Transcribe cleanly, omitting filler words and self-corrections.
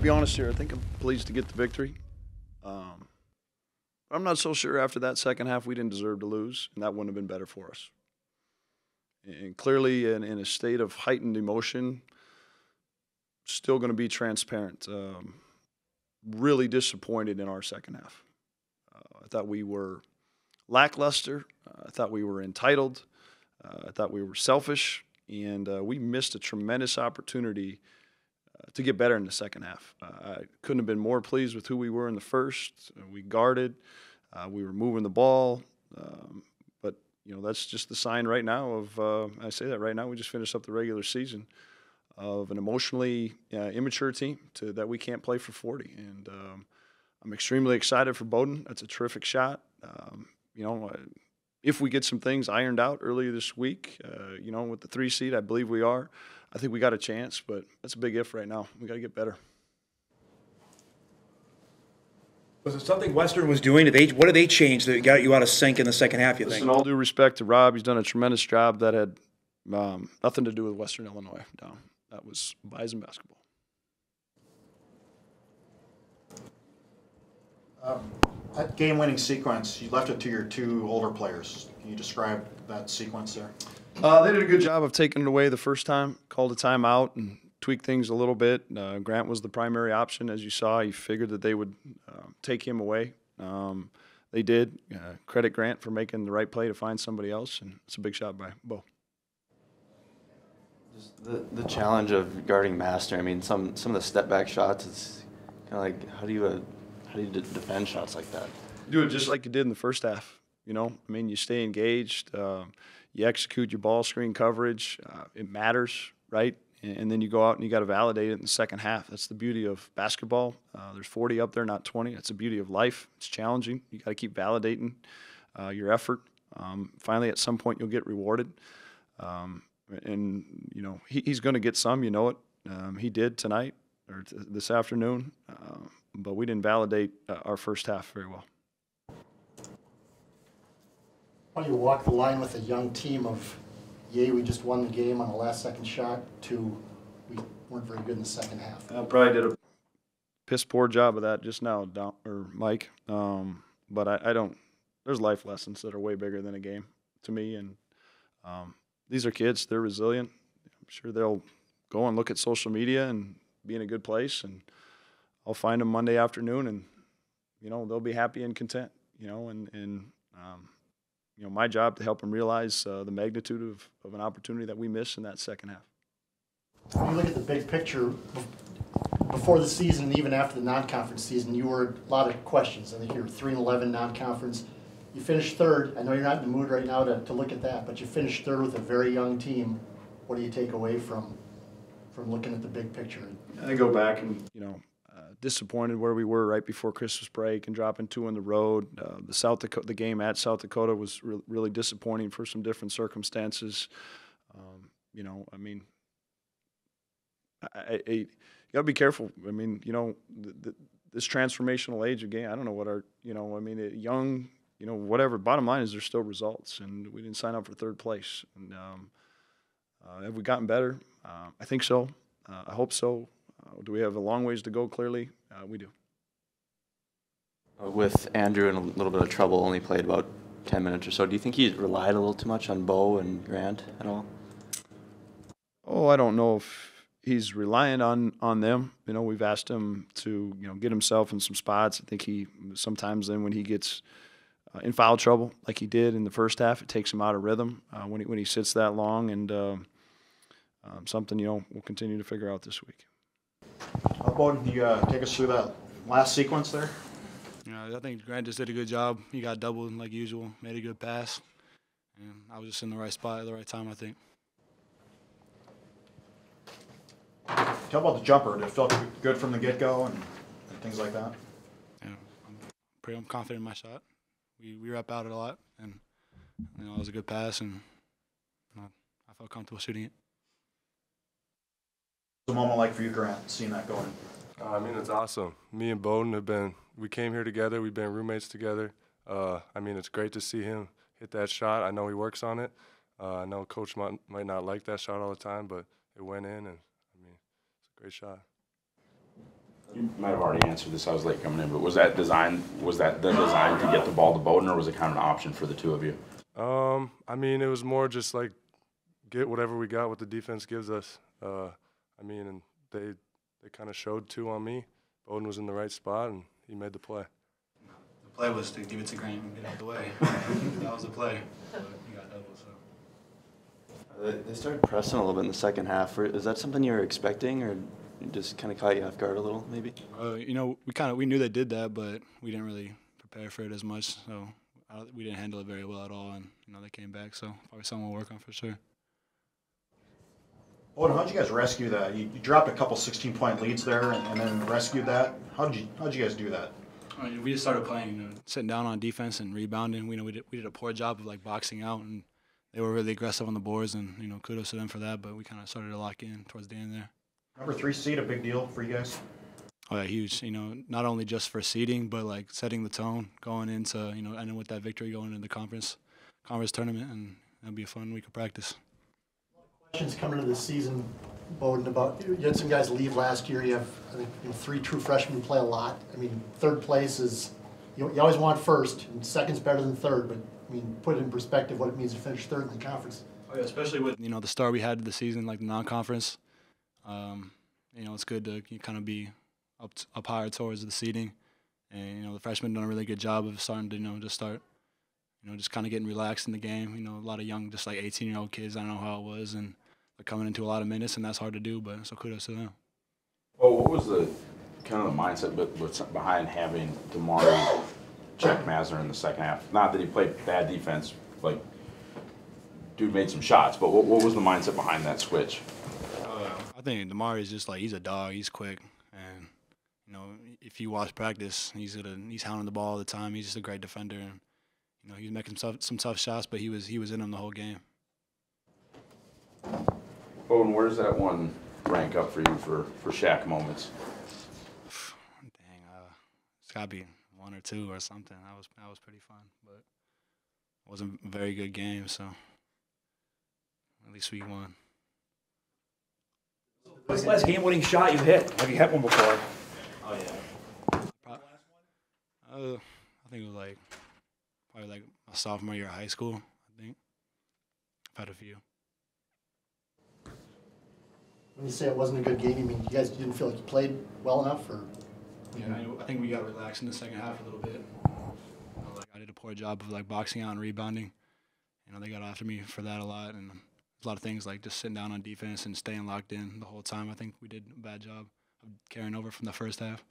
be honest here, I think I'm pleased to get the victory. Um, I'm not so sure after that second half we didn't deserve to lose, and that wouldn't have been better for us. And clearly, in a state of heightened emotion, still going to be transparent. Really disappointed in our second half. I thought we were lackluster. I thought we were entitled. I thought we were selfish, and we missed a tremendous opportunity to get better in the second half. I couldn't have been more pleased with who we were in the first. We guarded. We were moving the ball. But, that's just the sign right now of, I say that right now, we just finished up the regular season, of an emotionally immature team that we can't play for 40. And I'm extremely excited for Bowdoin. That's a terrific shot. If we get some things ironed out earlier this week, with the 3 seed, I believe we are. I think we got a chance, but that's a big if right now. We got to get better. Was it something Western was doing? What did they change that got you out of sync in the second half, you think? Listen, all due respect to Rob, he's done a tremendous job. That had nothing to do with Western Illinois. No, that was Bison basketball. That game-winning sequence, you left it to your 2 older players. Can you describe that sequence there? They did a good job of taking it away the first time, called a timeout and tweaked things a little bit. Grant was the primary option, as you saw. He figured that they would take him away. They did. Credit Grant for making the right play to find somebody else, and it's a big shot by Bo. Just the challenge of guarding Master. I mean, some of the step-back shots, it's kind of like, how do you defend shots like that? Do it just like you did in the first half. You stay engaged. You execute your ball screen coverage. It matters, right? And then you go out and you got to validate it in the second half. That's the beauty of basketball. There's 40 up there, not 20. That's the beauty of life. It's challenging. You got to keep validating your effort. Finally, at some point, you'll get rewarded. He's going to get some. You know it. He did tonight or this afternoon. But we didn't validate our first half very well. Why don't you walk the line with a young team of, we just won the game on the last-second shot, to we weren't very good in the second half? I probably did a piss-poor job of that just now, Mike. But I don't – there's life lessons that are way bigger than a game to me. And these are kids. They're resilient. I'm sure they'll go and look at social media and be in a good place. And I'll find them Monday afternoon, and, they'll be happy and content, my job to help them realize the magnitude of an opportunity that we missed in that second half. When you look at the big picture, before the season and even after the non-conference season, you were a lot of questions. I think you were 3-11 non-conference. You finished third. I know you're not in the mood right now to look at that, but you finished third with a very young team. What do you take away from looking at the big picture? I go back and, disappointed where we were right before Christmas break and dropping 2 on the road. The game at South Dakota was really disappointing for some different circumstances. You got to be careful. This transformational age of game, I don't know what young, whatever. Bottom line is there's still results, and we didn't sign up for third place. And have we gotten better? I think so. I hope so. Do we have a long ways to go? Clearly, we do. With Andrew in a little bit of trouble, only played about 10 minutes or so. Do you think he relied a little too much on Bo and Grant at all? Oh, I don't know if he's reliant on them. We've asked him to get himself in some spots. I think he sometimes then when he gets in foul trouble, like he did in the first half, it takes him out of rhythm when he sits that long. And something we'll continue to figure out this week. How about you take us through that last sequence there? I think Grant just did a good job. He got doubled like usual, made a good pass, and I was just in the right spot at the right time, I think. Tell about the jumper. Did it feel good from the get-go and things like that? Yeah, I'm confident in my shot. We rep out it a lot, and it was a good pass, and I felt comfortable shooting it. What's the moment like for you, Grant, seeing that going? It's awesome. Me and Bowden we came here together. We've been roommates together. It's great to see him hit that shot. I know he works on it. I know Coach might not like that shot all the time, but it went in, and it's a great shot. You might have already answered this. I was late coming in, but was that the design to get the ball to Bowden, or was it kind of an option for the two of you? I mean, it was more just like get whatever we got, what the defense gives us. I mean, and they kind of showed two on me. Bowden was in the right spot, and he made the play. The play was to give it to Graham and get out of the way. That was the play. But he got double, so. They started pressing a little bit in the second half. Is that something you were expecting, or it just kind of caught you off guard a little, maybe? You know, we knew they did that, but we didn't really prepare for it as much. So we didn't handle it very well at all, and you know they came back. So probably something we'll work on for sure. Bowden, how'd you guys rescue that? You dropped a couple 16-point leads there and then rescued that. How'd you guys do that? I mean, we just started playing, you know, sitting down on defense and rebounding. We did a poor job of like boxing out, and they were really aggressive on the boards, and you know, kudos to them for that. But we kind of started to lock in towards the end there. Number 3 seed, a big deal for you guys? Oh yeah, huge. You know, not only just for seeding, but like setting the tone going into, you know, ending with that victory going into the conference tournament, and it'll be a fun week of practice. Questions coming into this season, Bowden, about you had some guys leave last year. You have, I think, you know, 3 true freshmen play a lot. I mean, third place is you always want first, and second's better than third. But I mean, put it in perspective what it means to finish third in the conference. Oh yeah, especially with, you know, the start we had to the season, like the non-conference. You know, it's good to kind of be up higher towards the seeding, and you know the freshmen done a really good job of starting to, you know, just kind of getting relaxed in the game. You know, a lot of young, just like 18-year-old kids. I don't know how it was, and they're coming into a lot of minutes, and that's hard to do. But so kudos to them. Well, what was the kind of the mindset behind having Damari Jack Masner in the second half? Not that he played bad defense, like dude made some shots, but what was the mindset behind that switch? I think Damari is just like, he's a dog. He's quick, and you know, if you watch practice, he's hounding the ball all the time. He's just a great defender, and you know, he's making some tough shots, but he was in them the whole game. Bowden, where does that one rank up for you for Shaq moments? Dang, it's gotta be 1 or 2 or something. That was pretty fun, but it wasn't a very good game, so at least we won. What's the last game-winning shot you hit? Have you hit one before? Oh yeah. I think it was probably like my sophomore year of high school. I think I've had a few. When you say it wasn't a good game, you mean you guys didn't feel like you played well enough, or? Yeah, I think we got relaxed in the second half a little bit. You know, like I did a poor job of like boxing out and rebounding. You know, they got after me for that a lot, and a lot of things like just sitting down on defense and staying locked in the whole time. I think we did a bad job of carrying over from the first half.